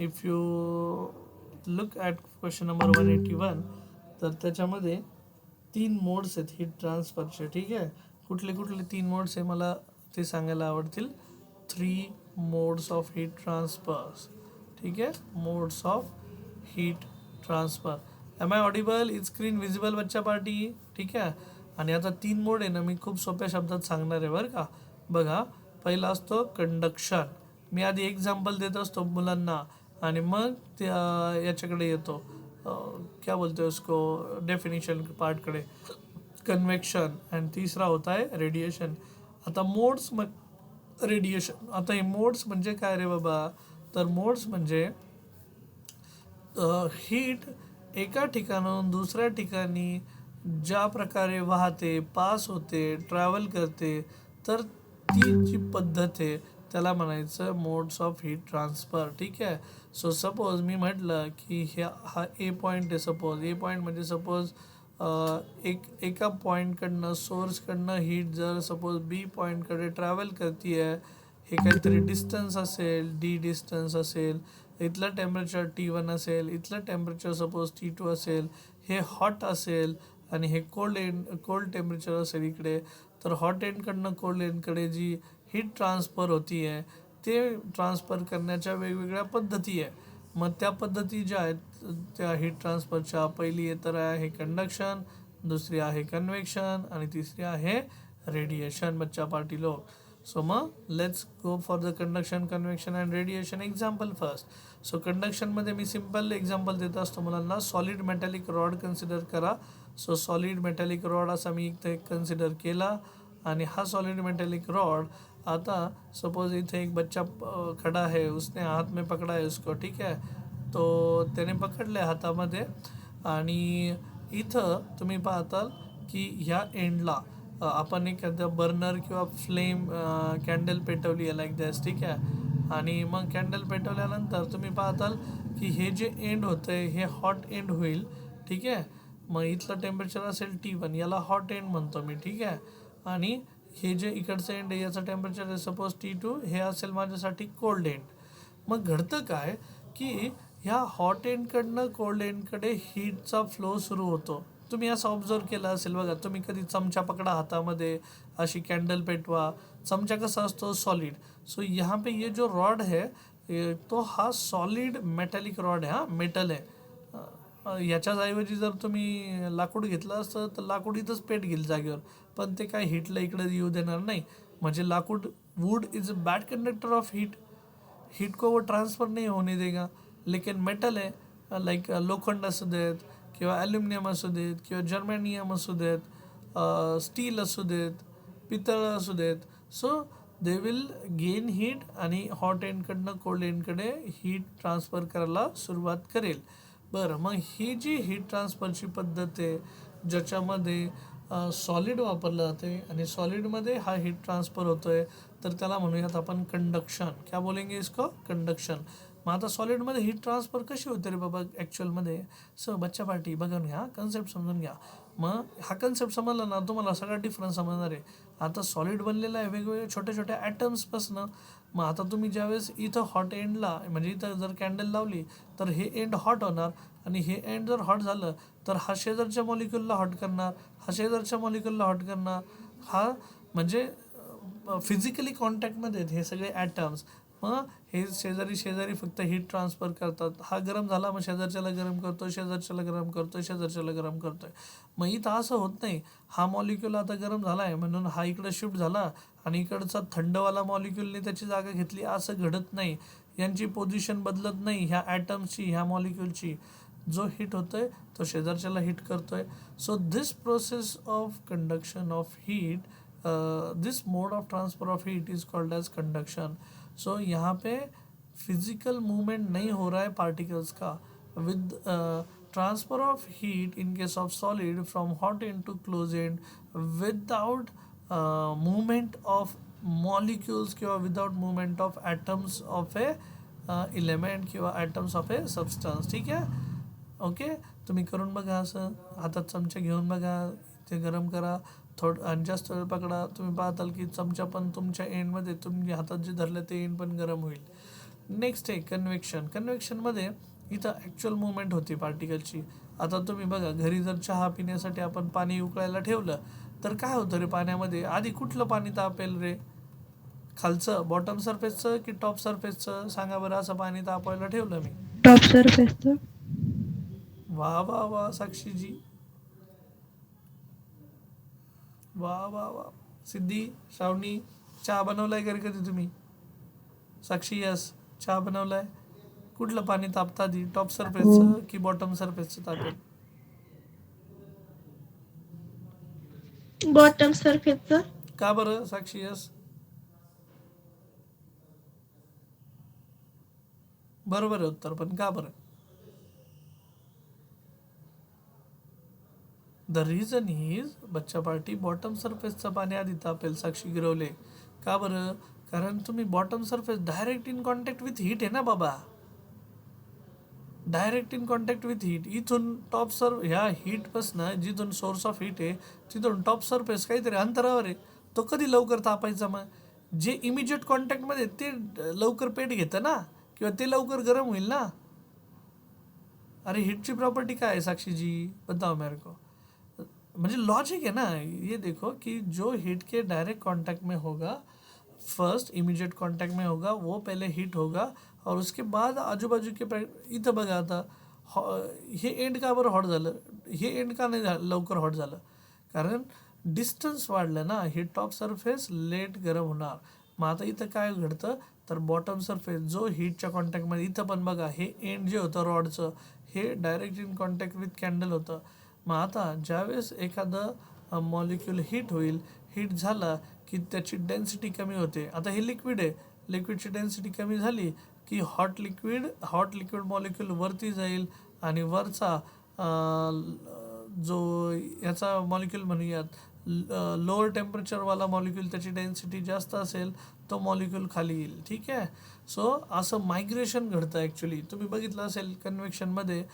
If you look at question number 181, तर त्याच्यामध्ये 3 modes आहेत हीट ट्रान्सफरचे. ठीक आहे, कुठले कुठले 3 मोड्स आहे मला ते सांगायला आवडतील. 3 मोड्स ऑफ हीट ट्रान्सफर. ठीक आहे, modes of heat transfer. Am I audible? Is screen visible बच्चा पार्टी? ठीक आहे. आणि आता 3 मोड आहे ना, मी खूप सोप्या शब्दात सांगणार आहे बरं का. बघा, पहिला असतो कंडक्शन. मी आधी एक्झाम्पल देत असतो मुलांना आणि मग त्या याच्याकडे येतो, क्या बोलते उसको, डेफिनेशन पार्टकडे, कन्वेक्शन. आणि तिसरा होता आहे रेडिएशन. आता मोड्स मग रेडिएशन. आता हे मोड्स म्हणजे काय रे बाबा? तर मोड्स म्हणजे हीट एका ठिकाणाहून दुसऱ्या ठिकाणी ज्या प्रकारे वाहते, पास होते, ट्रॅव्हल करते, तर ती जी पद्धत आहे त्याला म्हणायचं मोड्स ऑफ हीट ट्रान्सफर. ठीक आहे. सो सपोज मी म्हटलं की हा ए पॉईंट आहे. सपोज ए पॉईंट म्हणजे सपोज एका पॉईंटकडनं सोर्सकडनं हीट जर सपोज बी पॉईंटकडे ट्रॅव्हल करते आहे, हे काहीतरी डिस्टन्स असेल, डी डिस्टन्स असेल, इथलं टेम्परेचर T1 असेल, इथलं टेम्परेचर सपोज T2 असेल, हे हॉट असेल आणि हे कोल्ड टेम्परेचर असेल इकडे, तर हॉट एंडकडनं कोल्ड एंडकडे जी हीट ट्रान्सफर होती आहे ते ट्रान्सफर करण्याच्या वेगवेगळ्या पद्धती आहे. मग त्या पद्धती ज्या आहेत त्या हीट ट्रान्सफरच्या, पहिली तर आहे कंडक्शन, दुसरी आहे कन्व्हेक्शन आणि तिसरी आहे रेडिएशन बच्चा पार्टी लोक. सो मग let's go for the conduction, convection and radiation. Example first. So कंडक्शनमध्ये मी सिम्पल एक्झाम्पल देत असतो मुलांना. सॉलिड मेटॅलिक रॉड कन्सिडर करा. सो सॉलिड मेटॅलिक रॉड असा मी इथे कन्सिडर केला आणि हा सॉलिड मेटॅलिक रॉड, आता सपोज इथे एक बच्चा खड़ा है, उसने हाथ में पकड़ा है उसको. ठीक आहे, तो त्याने पकडले हातामध्ये आणि इथं तुम्ही पाहताल की ह्या एंडला आपण एखादं बर्नर किंवा फ्लेम कॅन्डल पेटवली आहे लाईक दॅस. ठीक आहे, आणि मग कॅन्डल पेटवल्यानंतर तुम्ही पाहताल की हे जे एंड होतं आहे हे हॉट एंड होईल. ठीक आहे, मग इथलं टेम्परेचर असेल T1, याला हॉट एंड म्हणतो मी. ठीक आहे, आणि हे जे इकडचं एंड आहे याचं टेम्परेचर आहे सपोज T2, हे असेल माझ्यासाठी कोल्ड एंड. मग घडतं काय की ह्या हॉट एंडकडनं कोल्ड एंडकडे हीटचा फ्लो सुरू होतो. तुम्ही असं ऑब्झर्व केलं असेल बघा. तुम्ही कधी चमचा पकडा हातामध्ये, अशी कॅन्डल पेटवा. चमचा कसा असतो? सॉलिड. सो यहाँ पे ये जो रॉड है तो हा सॉलिड मेटॅलिक रॉड आहे, हा मेटल आहे. याच्याच ऐवजी जर तुम्ही लाकूड घेतलं असतं तर लाकूड इथंच पेट घेईल जागेवर, पण ते काय हीटला इकडे येऊ देणार नाही. म्हणजे लाकूड, would is a bad conductor of heat, heat को वो ट्रांसफ़र नहीं होने देगा. लेकिन मेटल है लाईक लोखंड असू देत किंवा ॲल्युमिनियम असू देत किंवा जर्मेनियम असू देत, स्टील असू देत, पितळ असू देत. So they will gain heat आणि हॉट एंडकडनं कोल्ड एंडकडे हीट ट्रान्सफर करायला सुरुवात करेल. बरं, मग ही जी हीट ट्रान्सफरची पद्धत आहे ज्याच्यामध्ये सॉलिड वापरलं जाते आणि सॉलिडमध्ये हा हीट ट्रान्सफर होतो आहे, तर त्याला म्हणूयात आपण कंडक्शन. क्या बोलेंगे इसको? कंडक्शन. मग आता सॉलिडमध्ये हीट ट्रान्सफर कशी होते रे बाबा ॲक्च्युअलमध्ये? बच्चा पार्टी बघून घ्या, कन्सेप्ट समजून घ्या. मग हा कन्सेप्ट समजला ना तुम्हाला सगळा डिफरन्स समजणार आहे. आता सॉलिड बनलेला आहे वेगवेगळ्या छोट्या छोट्या ॲटम्सपासनं. मग आता तुम्ही ज्यावेळेस इथं हॉट एंडला म्हणजे इथं जर कॅन्डल लावली तर हे एंड हॉट होणार आणि हे एंड जर हॉट झालं तर हा शेजारच्या मॉलिक्यूलला हॉट करणार, हा शेजारच्या मॉलिक्यूलला हॉट करणार. हा म्हणजे फिजिकली कॉन्टॅक्टमध्ये आहेत हे सगळे ॲटम्स. मग हे शेजारी शेजारी फक्त हीट ट्रान्सफर करतात. हा गरम झाला मग शेजारच्याला गरम करतो, शेजारच्याला गरम करतो, शेजारच्याला गरम करतो आहे. मग इथं असं होत नाही, हा मॉलिक्यूल आता गरम झाला आहे म्हणून हा इकडं शिफ्ट झाला आणि इकडचा थंडवाला मॉलिक्यूलने त्याची जागा घेतली, असं घडत नाही. यांची पोझिशन बदलत नाही ह्या ॲटम्सची, ह्या मॉलिक्यूलची. जो हीट होतोय तो शेजारच्याला हीट करतोय. So this process of conduction of heat, this mode of transfer of heat is called as conduction. So यहाँ पे फिजिकल मूवमेंट नहीं हो रहा है पार्टिकल्स का. With transfer of heat in case of solid from hot end to close end without movement of molecules किंवा without movement of atoms of a element किंवा atoms of a substance. ठीक आहे, okay. तुम्ही करून बघा, असं हातात चमचा घेऊन बघा, ते गरम करा थोडं आणि जास्त वेळ पकडा. तुम्ही पाहताल की चमचा पण तुमच्या एंडमध्ये तुम्ही हातात जे धरलं ते एंड पण गरम होईल. नेक्स्ट आहे कन्व्हेक्शन. कन्व्हेक्शनमध्ये इथं ॲक्च्युअल मुवमेंट होती पार्टिकलची. आता तुम्ही बघा, घरी जर चहा पिण्यासाठी आपण पाणी उकळायला ठेवलं तर काय होतं रे पाण्यामध्ये, आधी कुठलं पाणी तापेल रे, खालचं बॉटम सरफेसचं की टॉप सरफेसचं, सांगा बरं. असं पाणी तापायला ठेवलं मी. टॉप सरफेसचं. वा वा वा साक्षीजी, वा वा वा. सिद्धी, श्रावणी, चहा बनवलाय का रे कधी तुम्ही? साक्षी यस, चहा बनवलाय. कुठलं पाणी तापतं आधी, टॉप हो. सरफेसचं की बॉटम सरफेसचं तापेल? बॉटम सरफेसचं. का बरं साक्षी यस? बरोबर आहे उत्तर, पण का बरं? द रिझन इज बच्चा पार्टी, बॉटम सरफेसचं पाणी आधी तापेल साक्षी गिरवले. का बरं? कारण तुम्ही bottom surface direct in contact with heat आहे ना बाबा, direct in contact with heat. इथून टॉप ह्या हीटपासनं जिथून सोर्स ऑफ हीट आहे तिथून टॉप सरफेस काहीतरी अंतरावर आहे. तो कधी लवकर तापायचा? मग जे इमिजिएट कॉन्टॅक्टमध्ये ते लवकर पेट घेतं ना, किंवा ते लवकर गरम होईल ना. अरे हीटची प्रॉपर्टी काय आहे साक्षीजी, बताओ मेरे को. म्हणजे लॉजिक है ना ये. देखो कि जो हीट के डायरेक्ट कांटेक्ट में होगा, फर्स्ट इमीडिएट कांटेक्ट में होगा, वो पहले हीट होगा और उसके बाद आजूबाजू के इथं बघा आता, हे एंड का बरं हॉट झालं, हे एंड का नाही लवकर हॉट झालं? कारण डिस्टन्स वाढलं ना, हे टॉप सरफेस लेट गरम होणार. मग आता इथं काय घडतं, तर बॉटम सरफेस जो हीटच्या कॉन्टॅक्टमध्ये, इथं पण बघा हे एंड जे होतं रॉडचं, हे direct in contact with candle होतं. मग आता ज्यावेळेस एखादं मॉलिक्यूल हीट होईल, हीट झाला की त्याची डेन्सिटी कमी होते. आता हे लिक्विड आहे, लिक्विडची डेन्सिटी कमी झाली की हॉट लिक्विड मॉलिक्यूल वरती जाईल आणि वरचा जो याचा मॉलिक्यूल म्हणूयात लोअर टेम्परेचरवाला मॉलिक्यूल, त्याची डेन्सिटी जास्त असेल, तो मॉलिक्यूल खाली येईल. ठीक आहे. सो असं मायग्रेशन घडतं ॲक्च्युली. तुम्ही बघितलं असेल कन्व्हेक्शनमध्ये,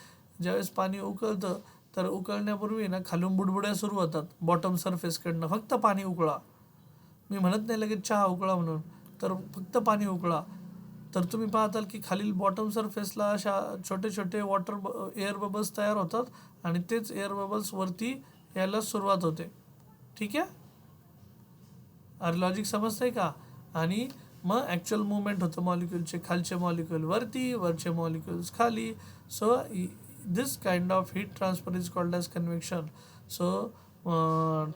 ज्यावेळेस पाणी उकळतं तर उकळण्यापूर्वी ना खालून बुडबुड्या सुरू होतात बॉटम सरफेसकडनं. फक्त पाणी उकळा, मी म्हणत नाही लगेच चहा उकळा म्हणून, तर फक्त पाणी उकळा. तर तुम्ही पाहताल की खालील बॉटम सरफेसला अशा छोटे छोटे एअर बबल्स तयार होतात आणि तेच एअर बबल्स वरती यायला सुरुवात होते. ठीक आहे. अरे लॉजिक समजतंय का? आणि मग ॲक्च्युअल मुवमेंट होतं मॉलिक्यूलचे, खालचे मॉलिक्यूल वरती, वरचे मॉलिक्युल्स खाली. So this kind of heat transfer is called as convection. So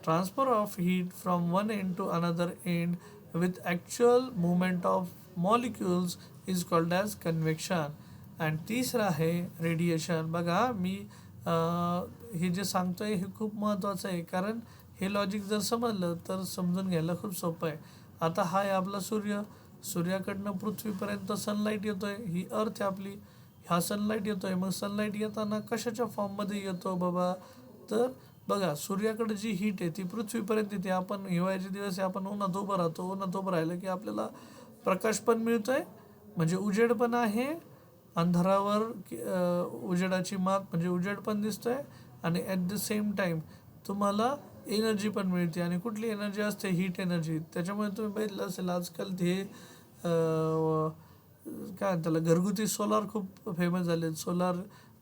transfer of heat from one end to another end with actual movement of molecules is called as convection. आणि तिसरं आहे radiation. बघा मी हे जे सांगतोय हे खूप महत्त्वाचं आहे, कारण हे लॉजिक जर समजलं तर समजून घ्यायला खूप सोपं आहे. आता हा आहे आपला सूर्य, सूर्याकडनं पृथ्वीपर्यंत सनलाईट येतोय, ही अर्थ आहे आपली. हा सनलाईट येतोय, मग सनलाईट येताना कशाच्या फॉर्ममध्ये येतो बाबा, तर बघा सूर्याकडे जी हीट आहे ती पृथ्वीपर्यंत येते. आपण हिवाळ्याचे दिवस आहे, आपण उन्हात उभं राहतो, उन्हात उभं राहिलं की आपल्याला प्रकाश पण मिळतोय, म्हणजे उजेड पण आहे अंधारावर, उजेडाची मात म्हणजे उजेड पण दिसतोय, आणि ॲट द सेम टाईम तुम्हाला एनर्जी पण मिळते. आणि कुठली एनर्जी असते, हीट एनर्जी. त्याच्यामुळे तुम्ही बघितलं असेल आजकाल ते काय त्याला घरगुती सोलार खूप फेमस झाले. सोलार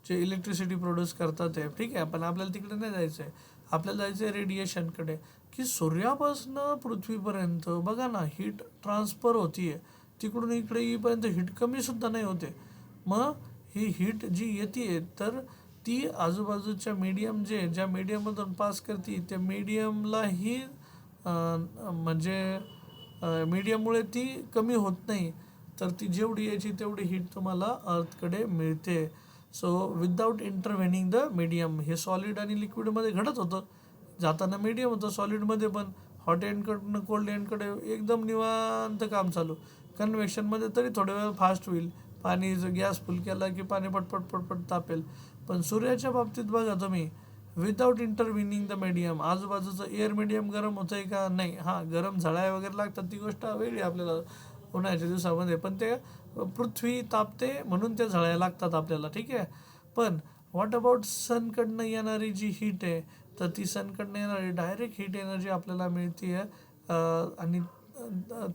जे इलेक्ट्रिसिटी प्रोड्यूस करतात आहे. ठीक आहे, पण आपल्याला तिकडे नाही जायचं आहे, आपल्याला जायचं आहे रेडिएशनकडे. की सूर्यापासनं पृथ्वीपर्यंत बघा ना हीट ट्रान्सफर होती आहे, तिकडून इकडे येईपर्यंत हीट कमीसुद्धा नाही होते. मग ही हीट जी येते तर ती आजूबाजूच्या मीडियम ज्या मीडियममधून पास करते त्या मीडियमलाही म्हणजे मीडियममुळे ती कमी होत नाही, तर ती जेवढी यायची तेवढी हीट तुम्हाला अर्थकडे मिळते. So without intervening the medium. हे सॉलिड आणि लिक्विडमध्ये घडत होतं, जाताना मीडियम होतं सॉलिडमध्ये पण, हॉट एंडकडनं कोल्ड एंडकडे एकदम निवांत काम चालू. कन्व्हेक्शनमध्ये तरी थोड्या वेळ फास्ट होईल, पाणी जर गॅस फुल केला की पाणी पटपट पटपट तापेल. पण सूर्याच्या बाबतीत बघा तुम्ही, विदाऊट इंटरव्हिनिंग द मीडियम, आजूबाजूचं एअर मीडियम गरम होतं आहे का? नाही. हां, गरम झळाय वगैरे लागतात, ती गोष्ट वेगळी आपल्याला उन्हाळ्याच्या दिवसामध्ये, पण ते पृथ्वी तापते म्हणून ते झळायला लागतात आपल्याला. ठीक आहे. पण व्हॉट अबाउट सनकडनं येणारी जी हीट आहे, तर ती सनकडनं येणारी डायरेक्ट हीट एनर्जी आपल्याला मिळते आहे. आणि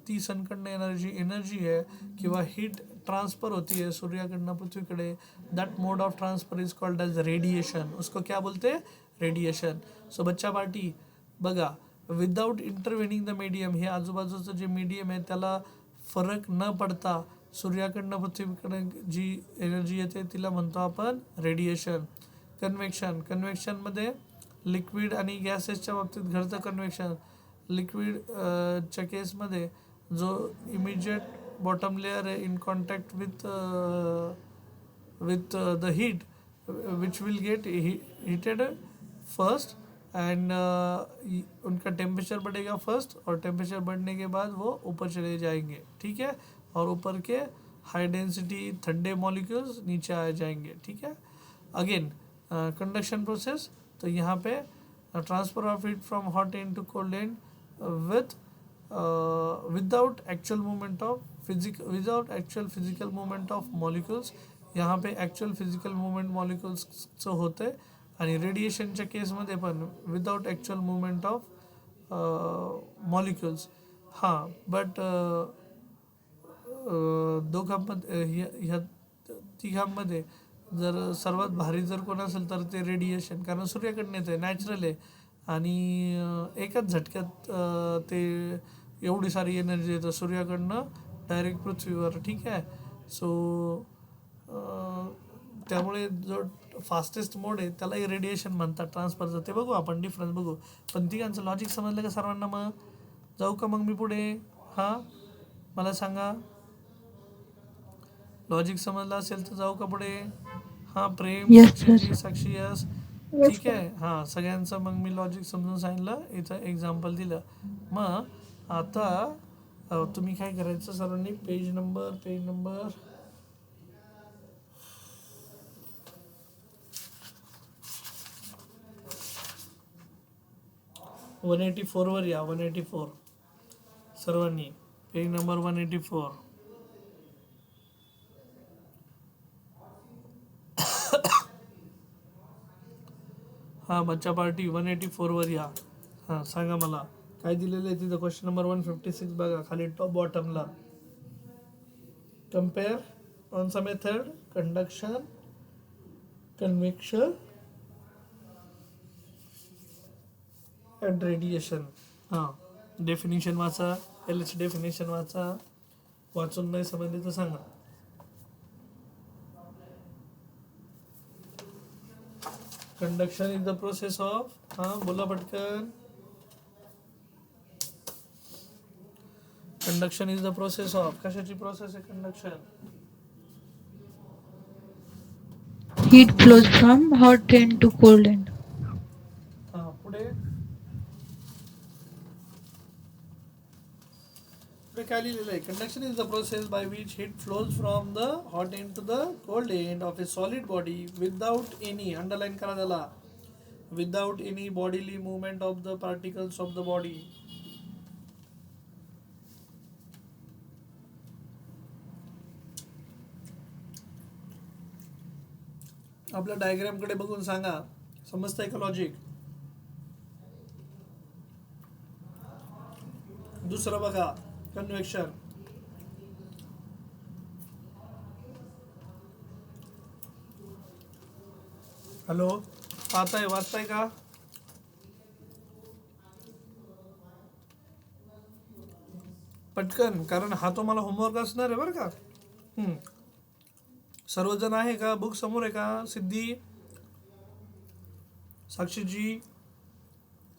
ती सनकडनं येणारी जी एनर्जी आहे किंवा हीट ट्रांसफर होती है सूर्याकडनं पृथ्वीकडे, that mode of transfer is called as radiation. उसको क्या बोलते हैं? रेडिएशन. सो बच्चा पार्टी बघा, विदाउट इंटरव्हेनिंग द मीडियम, हे आजूबाजूचं जे मीडियम आहे त्याला फरक न पडता सूर्याकडनं पृथ्वीकडे जी एनर्जी येते तिला म्हणतो आपण रेडिएशन. कन्व्हेक्शन, कन्व्हेक्शनमध्ये लिक्विड आणि गॅसेसच्या बाबतीत घडतं कन्व्हेक्शन. लिक्विड च्या केसमध्ये जो इमिजिएट बॉटम लेयर है in contact with the heat which will get heated first and उनका टेम्परेचर बढ़ेगा फर्स्ट और टेम्परेचर बढ़ने के बाद वो ऊपर चले जाएंगे. ठीक है, और ऊपर के हाई डेंसिटी ठंडे मॉलिक्यूल्स नीचे आ जाएंगे. ठीक है. अगेन कंडक्शन प्रोसेस, तो यहाँ पे transfer of heat from hot end to cold end with without actual movement of physical movement of molecules. यहाँ पे ॲक्च्युअल फिजिकल मूवमेंट मॉलिक्युल्सचं होतं आहे. आणि रेडिएशनच्या केसमध्ये पण without actual movement of molecules. हां, बट दोघांमध्ये ह्या तिघांमध्ये जर सर्वात भारी जर कोण असेल तर ते रेडिएशन, कारण सूर्याकडनं येतं आहे, नॅचरल आहे आणि एकाच झटक्यात ते एवढी सारी एनर्जी येतं सूर्याकडनं डायरेक्ट पृथ्वीवर. ठीक आहे. सो त्यामुळे जो फास्टेस्ट मोड आहे त्यालाही रेडिएशन म्हणतात ट्रान्सफरचं. ते बघू आपण, डिफरन्स बघू. पण तिघांचं लॉजिक समजलं का सर्वांना? मग जाऊ का मग मी पुढे? हां, मला सांगा. लॉजिक समजलं असेल तर जाऊ का पुढे? हां, प्रेम, Yes, साक्षीजी, sir. साक्षी यस. Yes, ठीक आहे. हां, सगळ्यांचं मग मी लॉजिक समजून सांगितलं, इथं एक्झाम्पल दिलं. मग आता तुम्ही काय करायचं सर्वांनी, पेज नंबर 184 वर या. 184 सर्वांनी, पेज नंबर 184. हां बच्चा पार्टी 184 वर या. हां, सांगा मला काय दिलेलं आहे तिथं. क्वेश्चन नंबर 156 बघा खाली टॉप बॉटमला. कम्पेअर ऑनचा method, conduction, convection and radiation. हां, डेफिनेशन वाचा, पहिल्याची डेफिनेशन वाचा. वाचून नाही समजले तर सांगा. Conduction is the process of, हां बोला पटकन. Conduction is the process of, कशाची प्रोसेस आहे conduction? Heat flows from hot end to cold end. हां, पुढे पुढे काय लिहिलेलं आहे? Conduction is the process by which heat flows from the hot end to the cold end of a solid body without any, underline करा त्याला, without any bodily movement of the particles of the body. आपल्या डायग्रामकडे बघून सांगा, समजतंय का logic? दुसरं बघा, कन्व्हेक्शन. हॅलो, पाहताय, वाचताय का? पटकन, कारण हा तो मला होमवर्क असणार आहे बरं का. सर्वजण आहे का? बुक समोर आहे का? सिद्धी, साक्षीजी,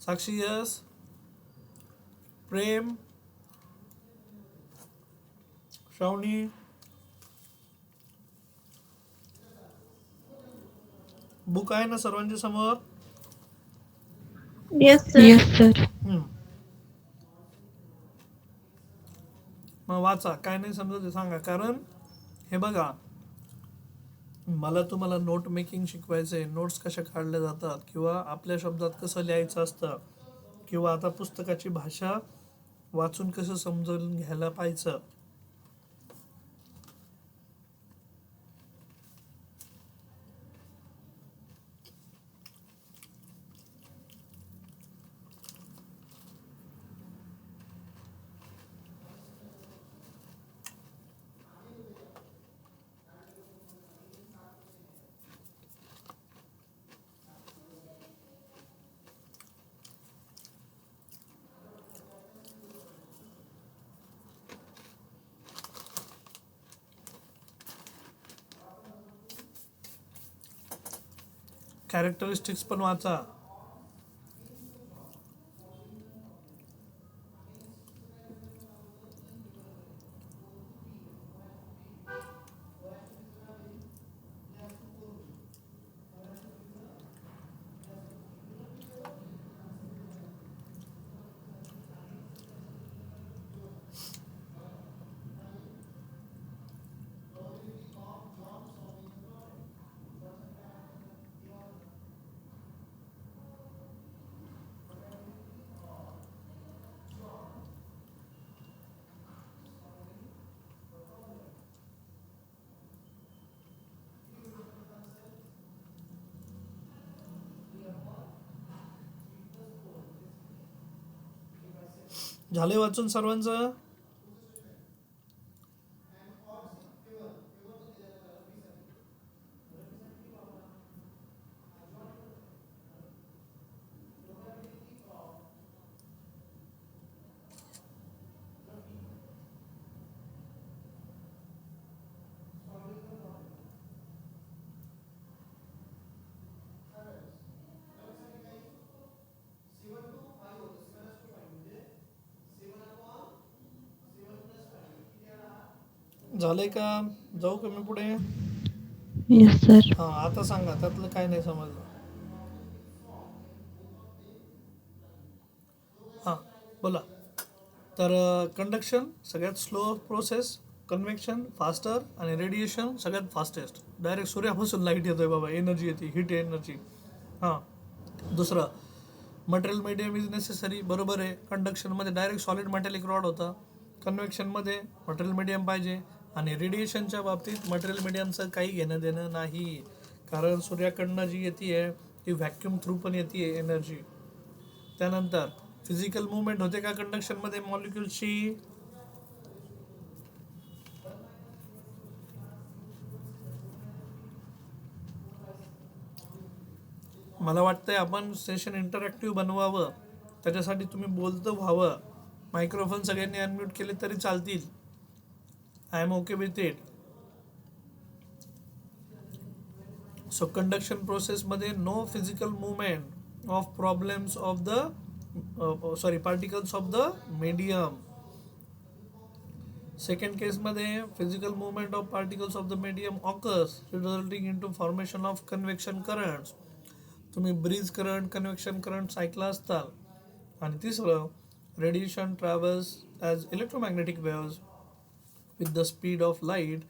साक्षी यस, प्रेम, श्रावणी, बुक आहे ना सर्वांच्या समोर? Yes, sir. Yes, sir. मग वाचा, काय नाही समजत ते सांगा. कारण हे बघा, मला तुम्हाला नोट मेकिंग शिकवायचं आहे, नोट्स कशा काढल्या जातात किंवा आपल्या शब्दात कसं लिहायचं असतं किंवा आता पुस्तकाची भाषा वाचून कसं समजून घ्यायला पाहिजे. कॅरेक्टरिस्टिक्स पण वाचा. झाले वाचून सर्वांचं? झाले का? जाऊ का मी पुढे? Yes, sir. हां, आता सांगा त्यातलं काय नाही समजलं. हां, बोला. तर कंडक्शन सगळ्यात स्लो प्रोसेस, कन्व्हेक्शन फास्टर आणि रेडिएशन सगळ्यात फास्टेस्ट. डायरेक्ट सूर्यापासून लाईट येतोय बाबा, एनर्जी येते, हीट एनर्जी. हां, दुसरं मटेरियल मीडियम इज नेसेसरी, बरोबर आहे. कंडक्शनमध्ये डायरेक्ट सॉलिड मेटॅलिक रॉड होता, कन्व्हेक्शनमध्ये मटेरियल मीडियम पाहिजे. आणि रेडिएशनच्या बाबतीत मटेरियल मीडियमचं काही घेणं देणं नाही, कारण सूर्याकडनं जी येते आहे ती व्हॅक्यूम थ्रू पण येते आहे एनर्जी. त्यानंतर फिजिकल मुवमेंट होते का कंडक्शनमध्ये मॉलिक्युल्सची? मला वाटतंय आपण सेशन इंटरॅक्टिव्ह बनवावं, त्याच्यासाठी तुम्ही बोलतं व्हावं. मायक्रोफोन सगळ्यांनी अनम्यूट केले तरी चालतील. I am okay with it. So conduction प्रोसेसमध्ये no physical movement of problems of the particles of the medium. Second केसमध्ये physical movement of particles of the medium occurs resulting into formation of convection currents. तुम्ही breeze current, convection current ऐकला असताल. आणि तिसरं radiation travels as electromagnetic waves with the speed of light.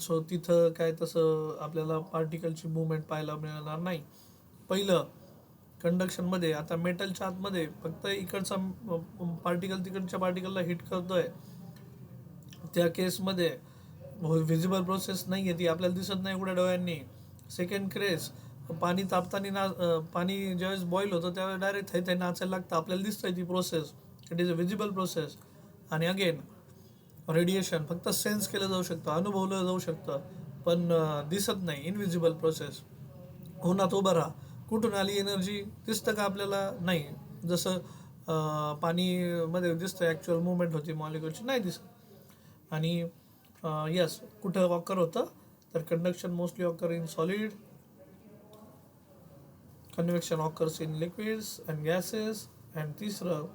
So तिथं काय तसं आपल्याला पार्टिकलची मुवमेंट पाहायला मिळणार नाही. पहिलं कंडक्शनमध्ये आता मेटलच्या आतमध्ये फक्त इकडचा पार्टिकल तिकडच्या पार्टिकलला हिट करतोय, त्या केसमध्ये व्हिजिबल प्रोसेस नाही आहे, ती आपल्याला दिसत नाही उघड्या डोळ्यांनी. सेकंड केस पाणी तापताना पाणी ज्यावेळेस बॉईल होतं त्यावेळेस डायरेक्ट थै नाचायला लागतं, आपल्याला दिसतंय ती process, it is a visible process. आणि अगेन रेडिएशन फक्त सेन्स केलं जाऊ शकतं, अनुभवलं जाऊ शकतं, पण दिसत नाही, इनव्हिजिबल प्रोसेस. उन्हात उभं राहा, कुठून आली एनर्जी दिसतं का आपल्याला? नाही. जसं पाणीमध्ये दिसतं ॲक्च्युअल मुवमेंट होती मॉलिक्युलची, नाही दिसत. आणि यस, कुठं ऑकर होतं तर conduction mostly occur in solid, convection occurs in liquids and gases, and तिसरं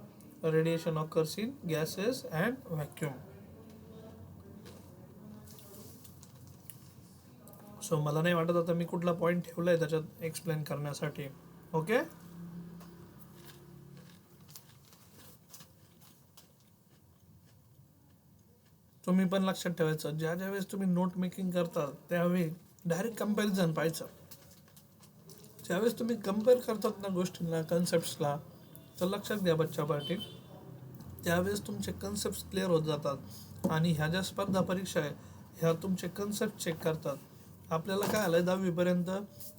radiation occurs in gases and vacuum. So मला नाही वाटत आता मी कुठला पॉईंट ठेवला आहे त्याच्यात एक्सप्लेन करण्यासाठी. ओके, तुम्ही पण लक्षात ठेवायचं, ज्या वेळेस तुम्ही नोट मेकिंग करता त्यावेळी डायरेक्ट कम्पॅरिझन पाहायचं. ज्यावेळेस तुम्ही कम्पेअर करतात ना गोष्टींना, कन्सेप्ट्सला, तर लक्षात घ्या बच्चा पार्टी, त्यावेळेस तुमचे कन्सेप्ट क्लिअर होत जातात. आणि ह्या ज्या स्पर्धा परीक्षा आहे ह्या तुमचे कन्सेप्ट चेक करतात. आपल्याला काय आलं आहे 10वीपर्यंत,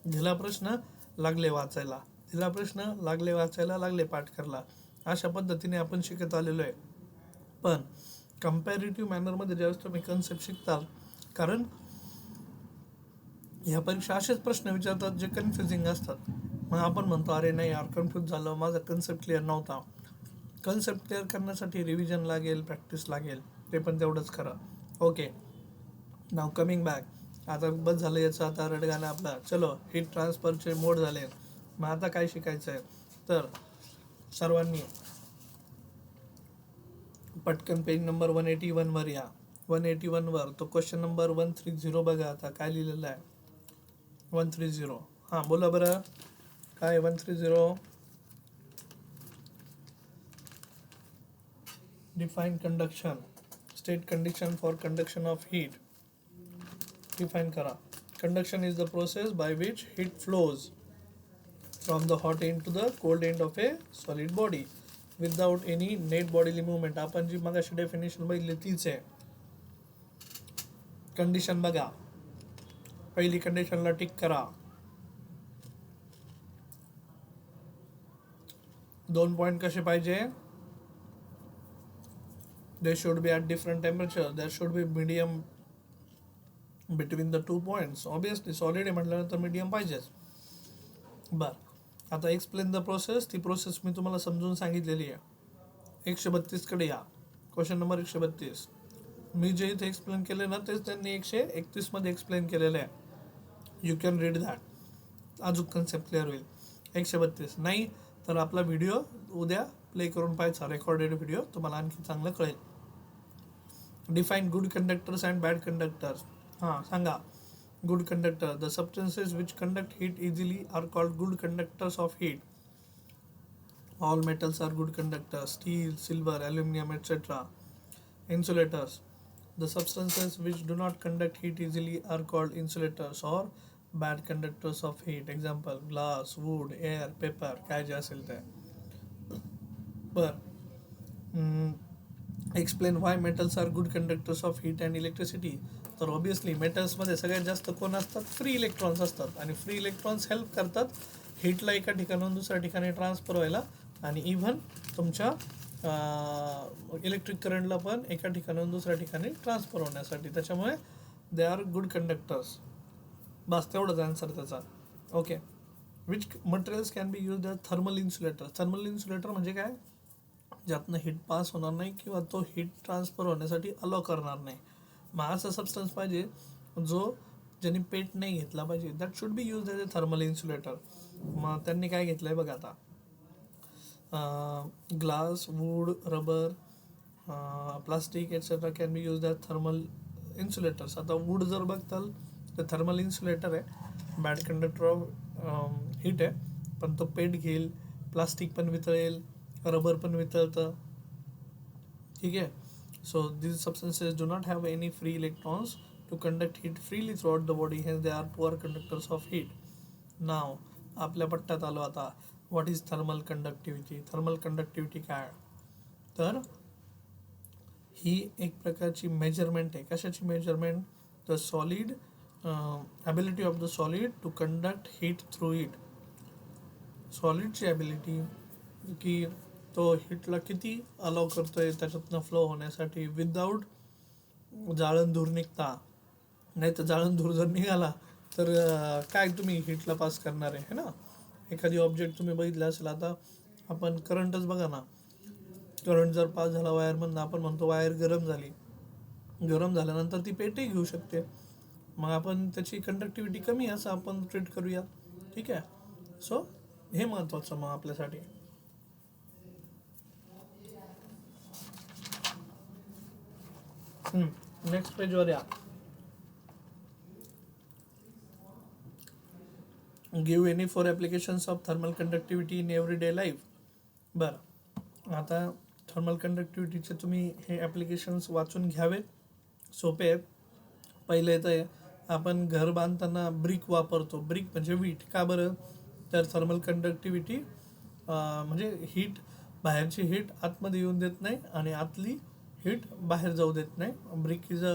दिला प्रश्न लागले वाचायला, दिला प्रश्न लागले वाचायला, लागले पाठ करायला, अशा पद्धतीने आपण शिकत आलेलो आहे. पण कम्पॅरेटिव्ह मॅनरमध्ये ज्यावेळेस तुम्ही कन्सेप्ट शिकताल, कारण ह्या परीक्षा असेच प्रश्न विचारतात जे कन्फ्युजिंग असतात. मग आपण म्हणतो अरे नाही यार कन्फ्यूज झालं, माझा कन्सेप्ट क्लिअर नव्हता. कन्सेप्ट क्लिअर करण्यासाठी रिव्हिजन लागेल, प्रॅक्टिस लागेल, ते पण तेवढंच खरं. ओके, नाव कमिंग बॅक. आता बस झालं याचं, आता रडगाणं आपला. चलो, हीट ट्रान्सफरचे मोड झाले. मग आता काय शिकायचं आहे, तर सर्वांनी पटकन पेज नंबर 181 या. 181 तो क्वेश्चन नंबर 130 बघा. आता काय लिहिलेलं आहे 130. हां, बोला बरं काय 130. Define conduction, state condition for conduction of heat. Define करा. Conduction is the process by which heat flows from the hot end to the cold end of a solid body without any net bodily movement. आपण जी मगाशी definition बघितली तीच आहे. Condition बघा, पहिली कंडिशनला tick करा. 2 पॉइंट कसे पाहिजे, they should be at different temperature, there should be medium between the 2 points. obviously solid आहे म्हटल्यानंतर मीडियम पाहिजेच. बर, आता एक्सप्लेन द प्रोसेस. ती प्रोसेस मी तुम्हाला समजून सांगितलेली आहे. 132 कडे या. Question number 132. मी जे इथे एक्सप्लेन केले ना तेच त्यांनी 131 मध्ये एक्सप्लेन केलेलं आहे. यू कॅन रीड दॅट, अजून कन्सेप्ट क्लिअर होईल. 132 नाही तर आपला व्हिडिओ उद्या प्ले करून पाहायचा, रेकॉर्डेड व्हिडिओ, तुम्हाला आणखी चांगलं कळेल. Define good conductors and bad conductors. हां, सांगा. Good conductor, the substances which conduct heat easily are called good conductors of heat. All metals are good conductors: steel, silver, aluminum, etc. Insulators, the substances which do not conduct heat easily are called insulators or bad conductors of heat. Example: glass, wood, air, paper. काय जे असेल ते. Explain why metals are good conductors of heat and electricity. तर obviously मेटल्समध्ये सगळ्यात जास्त कोण असतात, फ्री इलेक्ट्रॉन्स असतात. आणि फ्री इलेक्ट्रॉन्स हेल्प करतात हीटला एका ठिकाणाहून दुसऱ्या ठिकाणी ट्रान्सफर व्हायला, आणि इव्हन तुमच्या इलेक्ट्रिक करंटला पण एका ठिकाणाहून दुसऱ्या ठिकाणी ट्रान्सफर होण्यासाठी. त्याच्यामुळे दे आर गुड कंडक्टर्स. बस तेवढंच आन्सर त्याचा. Okay. Which materials can be use the thermal insulator. Thermal insulator म्हणजे काय, ज्यातनं हीट पास होणार नाही किंवा तो हीट ट्रान्सफर होण्यासाठी अलाव करणार नाही. मग असा सबस्टन्स पाहिजे जो ज्यांनी पेट नाही घेतला पाहिजे. That should be use as a thermal insulator. मग त्यांनी काय घेतलं आहे बघा आता, glass, wood, rubber, plastic etcetera can be use as thermal insulators. आता वूड जर बघताल तर थर्मल इन्सुलेटर आहे, बॅड कंडक्टर ऑफ हीट आहे, पण तो पेट घेईल. प्लास्टिक पण वितळेल, रबर पण वितळतं. ठीक आहे. So these substances do not have any free electrons to conduct heat freely throughout the body, hence they are poor conductors of heat. Now आपल्या पट्ट्यात आलो आता. What is thermal conductivity. Thermal conductivity काय, तर ही एक प्रकारची मेजरमेंट आहे. कशाची measurement, the solid ability of the solid to conduct heat through it. सॉलिडची ॲबिलिटी की तो हीटला किती अलाव करतोय त्याच्यातनं फ्लो होण्यासाठी विदाऊट जाळण धूर निघता. नाही तर जाळण धूर जर निघाला तर काय तुम्ही हीटला पास करणार आहे ना. एखादी ऑब्जेक्ट तुम्ही बघितलं असेल, आता आपण करंटच बघा ना, करंट जर पास झाला वायरमधनं, आपण म्हणतो वायर गरम झाली. गरम झाल्यानंतर ती पेटही घेऊ शकते. मग आपण त्याची कंडक्टिव्हिटी कमी असं आपण ट्रीट करूया. ठीक आहे. सो हे महत्त्वाचं मग आपल्यासाठी. नेक्स्ट पेजवर या. Give any 4 applications of thermal conductivity in everyday life. बरं, आता थर्मल कंडक्टिव्हिटीचे तुम्ही हे ॲप्लिकेशन्स वाचून घ्यावेत, सोपे आहेत. पहिले तर आपण घर बांधताना ब्रिक वापरतो. ब्रिक म्हणजे वीट. का बरं, तर थर्मल कंडक्टिव्हिटी म्हणजे हीट, बाहेरची हीट आतमध्ये येऊन देत नाही आणि आतली हीट बाहेर जाऊ देत नाही. Brick is a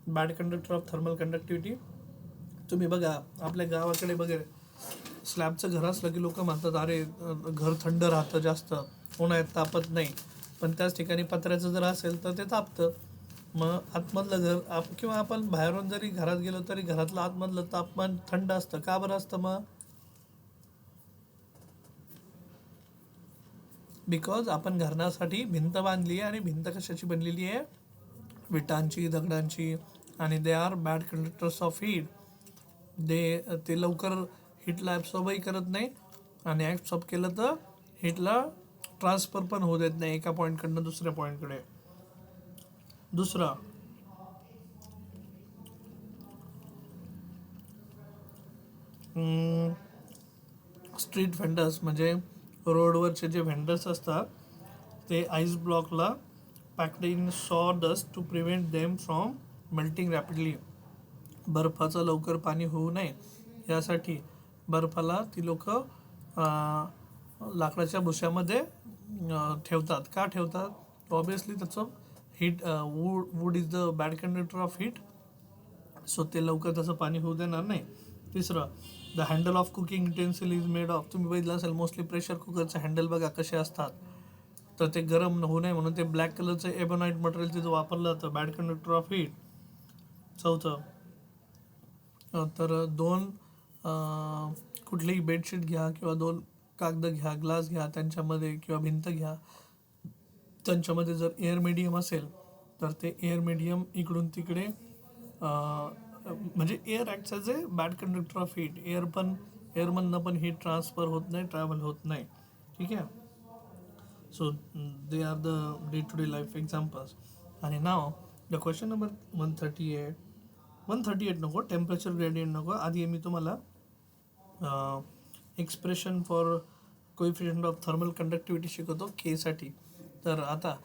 bad conductor of thermal conductivity. तुम्ही बघा आपल्या गावाकडे वगैरे स्लॅबचं घर असलं की लोक म्हणतात अरे घर थंड राहतं, जास्त उन्हाळ्यात तापत नाही. पण त्याच ठिकाणी पत्र्याचं जर असेल तर ते तापतं. मग आतमधलं घर किंवा आपण बाहेरून जरी घरात गेलो तरी घरातलं आतमधलं तापमान थंड असतं. का बरं असतं मग, बिकॉज आपण घरासाठी भिंत बांधली आहे, आणि भिंत कशाची बनलेली आहे, विटांची, दगडांची, आणि they are bad conductors of heat. ते लवकर हीटला ॲब्सॉर्बही करत नाही आणि ॲब्सॉर्ब केलं तर हीटला ट्रान्सफर पण होऊ देत नाही एका पॉईंटकडनं दुसऱ्या पॉईंटकडे. दुसरं स्ट्रीट व्हेंडर्स म्हणजे रोडवरचे जे व्हेंडर्स असतात ते आईस ब्लॉकला packed in sawdust to prevent them from melting rapidly. बर्फाचं लवकर पाणी होऊ नये यासाठी बर्फाला ती लोक लाकडाच्या भुश्यामध्ये ठेवतात. का ठेवतात? ऑब्विसली त्याचं heat, wood is the bad conductor of heat, so ते लवकर त्याचं पाणी होऊ देणार नाही. तिसरं, the handle of cooking utensil is made of. तुम्ही बघितलं असेल मोस्टली प्रेशर कुकरचे हँडल बघा कसे असतात, तर ते गरम होऊ नये म्हणून ते ब्लॅक कलरचं एबोनाईट मटेरियल तिथं वापरलं जातं, बॅड कंडक्टर ऑफ हीट. चौथं, तर दोन कुठलीही बेडशीट घ्या किंवा दोन कागद घ्या, ग्लास घ्या, त्यांच्यामध्ये किंवा भिंत घ्या, त्यांच्यामध्ये जर एअर मीडियम असेल तर ते एअर मीडियम इकडून तिकडे म्हणजे air acts as a bad conductor of heat. एअरमधनं पण हीट ट्रान्सफर होत नाही, ट्रॅव्हल होत नाही. ठीक आहे. So they are the day to day life examples. आणि नाव द क्वेश्चन नंबर 138 नको, टेम्परेचर ग्रेडियंट नको. आधी मी तुम्हाला expression for coefficient of thermal conductivity शिकवतो केसाठी. तर आता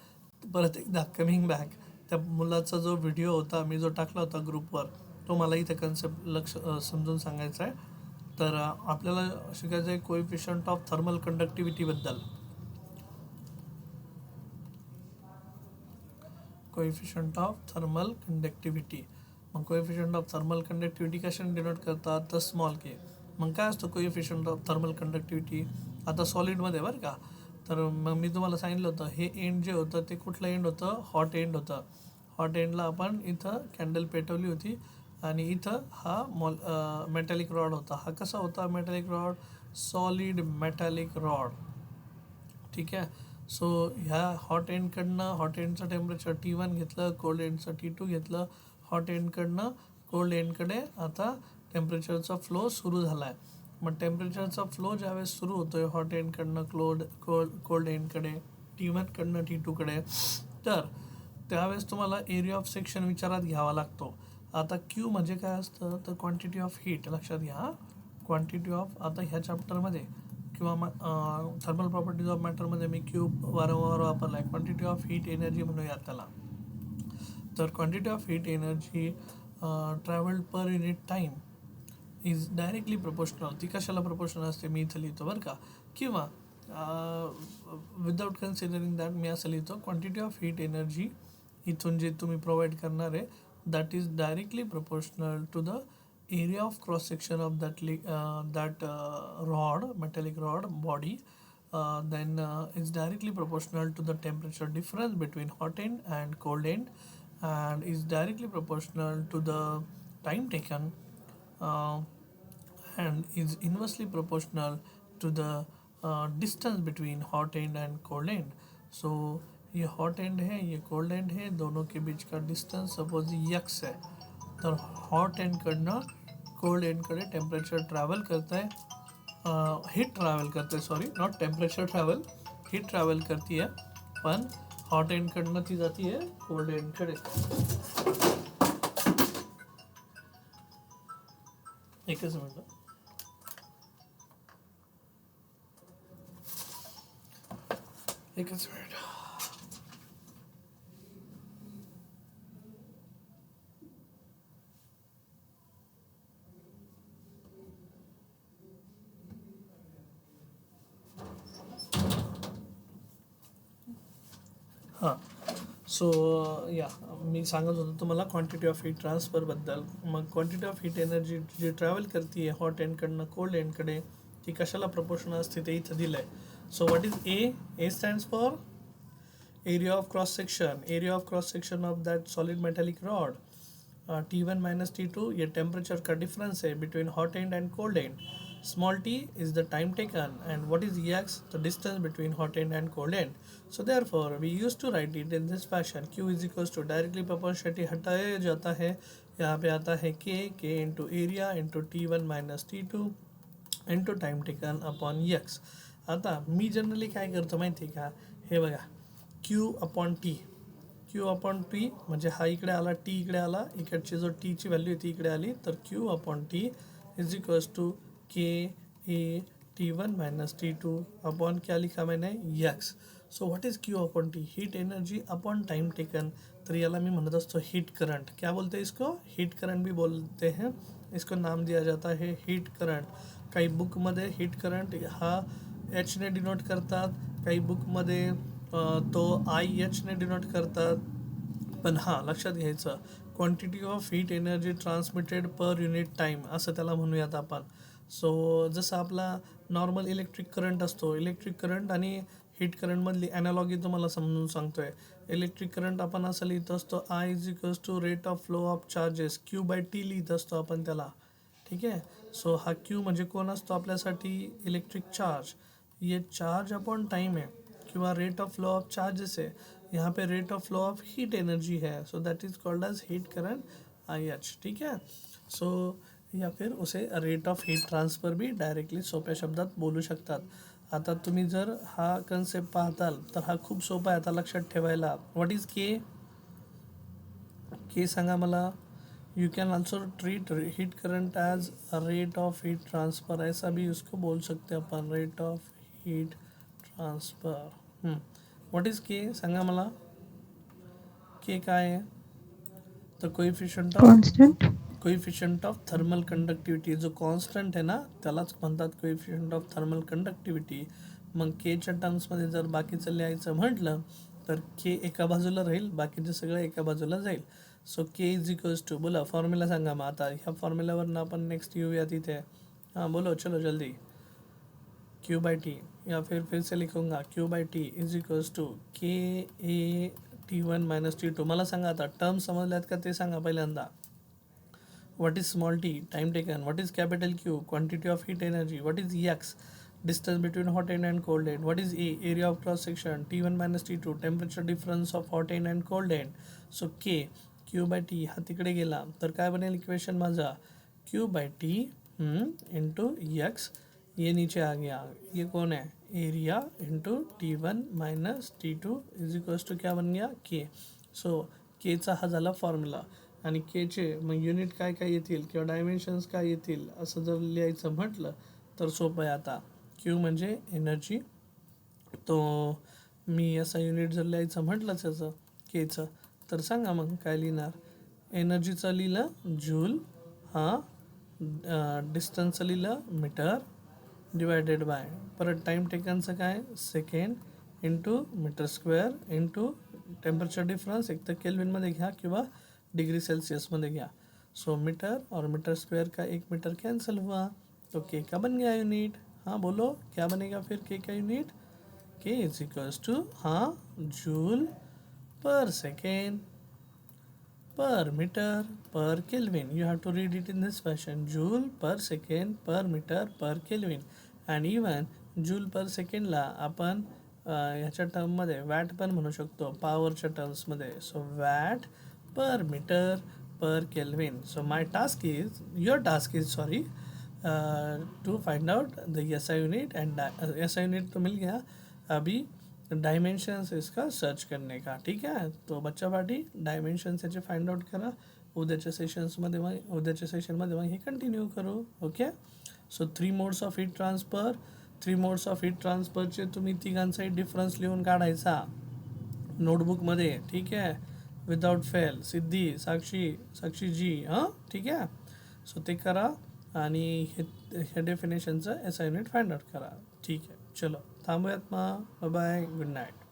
परत एकदा कमिंग बॅक, त्या मुलाचा जो व्हिडिओ होता मी जो टाकला होता ग्रुपवर, तो मला इथे कन्सेप्ट समजून सांगायचा आहे. तर आपल्याला शिकायचं आहे कोइफिशियंट ऑफ थर्मल कंडक्टिव्हिटीबद्दल. Coefficient of thermal conductivity. मग कोइफिशियंट ऑफ थर्मल कंडक्टिव्हिटी कशाने डिनोट करतात? तर स्मॉल के. मग काय असतं कोइफिशियंट ऑफ थर्मल कंडक्टिव्हिटी? आता सॉलिडमध्ये बरं का, तर मग मी तुम्हाला सांगितलं होतं हे एंड जे होतं ते कुठलं एंड होतं? हॉट एंड होतं. हॉट एंडला आपण इथं कॅन्डल पेटवली होती आणि इथं हा मेटॅलिक रॉड होता. हा कसा होता metallic rod? Solid metallic rod. ठीक आहे. सो ह्या हॉट एंडचं टेम्परेचर T1 घेतलं, कोल्ड एंडचं T2 घेतलं. हॉट एंडकडनं कोल्ड एंडकडे आता टेम्परेचरचा फ्लो सुरू झाला आहे. मग टेम्परेचरचा फ्लो ज्यावेळेस सुरू होतोय हॉट एंडकडनं कोल्ड एंडकडे, T1कडनं T2कडे, तर त्यावेळेस तुम्हाला एरिया ऑफ सेक्शन विचारात घ्यावा लागतो. आता क्यू म्हणजे काय असतं? तर क्वांटिटी ऑफ हीट. लक्षात घ्या, क्वांटिटी ऑफ, आता ह्या चॅप्टरमध्ये किंवा थर्मल प्रॉपर्टीज ऑफ मॅटरमध्ये मी क्यूब वारंवार वापरला आहे. क्वांटिटी ऑफ हीट एनर्जी म्हणूया त्याला. तर quantity of heat energy travelled per unit time is directly proportional. ती कशाला प्रोपोर्शनल असते मी इथं लिहितो बरं का, किंवा विदाउट कन्सिडरिंग दॅट मी असं लिहितो क्वांटिटी ऑफ हीट एनर्जी इथून जे तुम्ही प्रोव्हाइड करणार आहे that is directly proportional to the area of cross section of that rod, metallic rod body. Then it's directly proportional to the temperature difference between hot end and cold end, and is directly proportional to the time taken, and is inversely proportional to the distance between hot end and cold end. So ये hot end है, ये cold end है, दोनों के beach का distance suppose x है. तर hot एंडकडनं cold एंडकडे temperature travel करत आहे, हीट ट्रॅव्हल करते आहे, sorry not temperature travel, heat travel करते आहे, पण हॉट एंडकडनं ती जाती आहे कोल्ड एंडकडे. एकच मिनिट, एकच मिनिट. हां, सो या मी सांगत होतो तुम्हाला क्वांटिटी ऑफ हीट ट्रान्सफरबद्दल. मग क्वांटिटी ऑफ हीट एनर्जी जी ट्रॅव्हल करते आहे हॉट एंडकडनं कोल्ड एंडकडे ती कशाला प्रोपोर्शनल असते ते इथं दिलं आहे. So what is A stands for area of cross section. Area of cross section of that solid metallic rod T1 minus T2 ये टेम्परेचर का डिफरेंस है between hot end end cold end. Small t is the time taken and what is Ex? The distance between hot end and cold end. So therefore we used to write it in this fashion. Q is equals to directly proportionality हटाया जाता है, यहाँ पे आता है k into area into T1 minus T2 into time taken upon X. आता मी generally काय करतो माहिती आहे का, हे बघा Q upon T. Q upon T म्हणजे हा इकडे आला, टी इकडे आला, इकडची जो टीची व्हॅल्यू ती इकडे आली, तर Q upon T is equals to K A T1 minus T2 upon क्या लिखा मैंने x. So what is Q upon T? Heat energy upon time taken. तर याला मी म्हणत असतो हीट करंट. क्या बोलते हैं इसको? हीट करंट भी बोलते हैं. इसको नाम दिया जाता है हीट करंट. काही बुकमध्ये हीट करंट हा एचने डिनोट करतात, काही बुकमध्ये तो IH ने डिनोट करतात. पण हां लक्षात घ्यायचं, quantity of heat energy transmitted per unit time असं त्याला म्हणूयात आपण. सो जसं आपला नॉर्मल इलेक्ट्रिक करंट असतो, इलेक्ट्रिक करंट आणि हीट करंटमधली ॲनालॉगी तुम्हाला समजून सांगतो आहे. इलेक्ट्रिक करंट आपण असं लिहित असतो I is equals to rate of flow of charges, Q by T लिहित असतो आपण त्याला. ठीक आहे. सो हा क्यू म्हणजे कोण असतो आपल्यासाठी? Electric charge. ये चार्ज अपॉन टाइम है किंवा rate of flow of charges है. यहाँ पे rate of flow of heat energy है, so that is called as heat current IH. ठीक है. सो या फिर उसे रेट ऑफ हीट ट्रान्सफर भी डायरेक्टली सोप्या शब्दात बोलू शकतात. आता तुम्ही जर हा कन्सेप्ट पाहताल तर हा खूप सोपा आहे आता लक्षात ठेवायला. What is K? के सांगा मला. You can also treat heat current as a rate of heat transfer, ऐसा भी उसको बोल सकते हैं अपन, rate of heat transfer. What is K सांगा मला. के काय आहे? तर कोइफिशियंट ऑफ थर्मल कंडक्टिव्हिटी. जो कॉन्स्टंट आहे ना त्यालाच म्हणतात कोइफिशियंट ऑफ थर्मल कंडक्टिव्हिटी. मग केच्या टर्म्समध्ये जर बाकीचं लिहायचं म्हटलं तर के एका बाजूला राहील, बाकीचं सगळं एका बाजूला जाईल. So K is equals to, बोला फॉर्म्युला सांगा मग. आता ह्या फॉर्म्युल्यावरनं आपण नेक्स्ट येऊया तिथे. हाँ बोलो चलो जल्दी. क्यू बाय टी या फिर से लिखूंगा Q by T is equals to K A T1 minus T2. मला सांगा आता टर्म समजल्यात का ते सांगा पहिल्यांदा. What is small T? Time taken. What is capital Q? Quantity of heat energy. What is X? Distance between hot end and cold end. What is A? Area of cross section. T1 minus T2 temperature difference of hot end and cold end. So K Q by T हा तिकडे गेला तर काय बनेल equation माझा? Q by T into X. ये नीचे आ गया, ये कौन है? Area into T1 minus T2 is equals to क्या बन गया? के. सो केचा हा झाला फॉर्म्युला. आणि केचे मग युनिट काय काय येतील किंवा डायमेन्शन्स काय येतील असं जर लिहायचं म्हटलं तर सोपं आहे. आता क्यू म्हणजे एनर्जी, तो मी असा युनिट जर लिहायचं म्हटलं त्याचं केचं तर सांगा मग काय लिहिणार. एनर्जीचं लिहिलं जूल, हां डिस्टन्सचं लिहिलं मीटर डिवायडेड बाय, परत टाईम टेकनचं काय second into metre square into temperature difference, एक तर केल्विनमध्ये घ्या किंवा डिग्री सेल्सियसमध्ये घ्या. सो मीटर और मीटर स्क्वेयर का एक मीटर कैंसिल हुआ तो के का बन गया यूनिट. हाँ बोलो क्या बनेगा फिर के का unit? K is equals to हाँ joule per second per meter per Kelvin. You have to read it in this fashion: joule per second per meter per Kelvin. and even joule per second ला आपण ह्याच्या टर्ममध्ये watt पण म्हणू शकतो, पॉवरच्या टर्म्समध्ये. So watt per metre per kelvin. So my task is, your task is sorry, to find out the SI unit and SI unit तो मिल गया, अभी डायमेन्शन्स इसका सर्च करने का. ठीक आहे. तो बच्चा पार्टी डायमेन्शन्स याचे फाइंड आउट करा. उद्याच्या सेशन्समध्ये मग उद्याच्या सेशनमध्ये मग हे कंटिन्यू करू. Okay. So 3 modes of heat transfer. 3 modes of heat ट्रान्सफरचे तुम्ही तिघांचाही डिफरन्स लिहून काढायचा नोटबुकमध्ये. ठीक आहे. Without fail. सिद्धी, साक्षी जी, हां ठीक आहे. सो ते करा आणि हे डेफिनेशनचं SI युनिट फाइंड आउट करा. ठीक आहे. चलो थांबूयात मग. Bye bye, good night.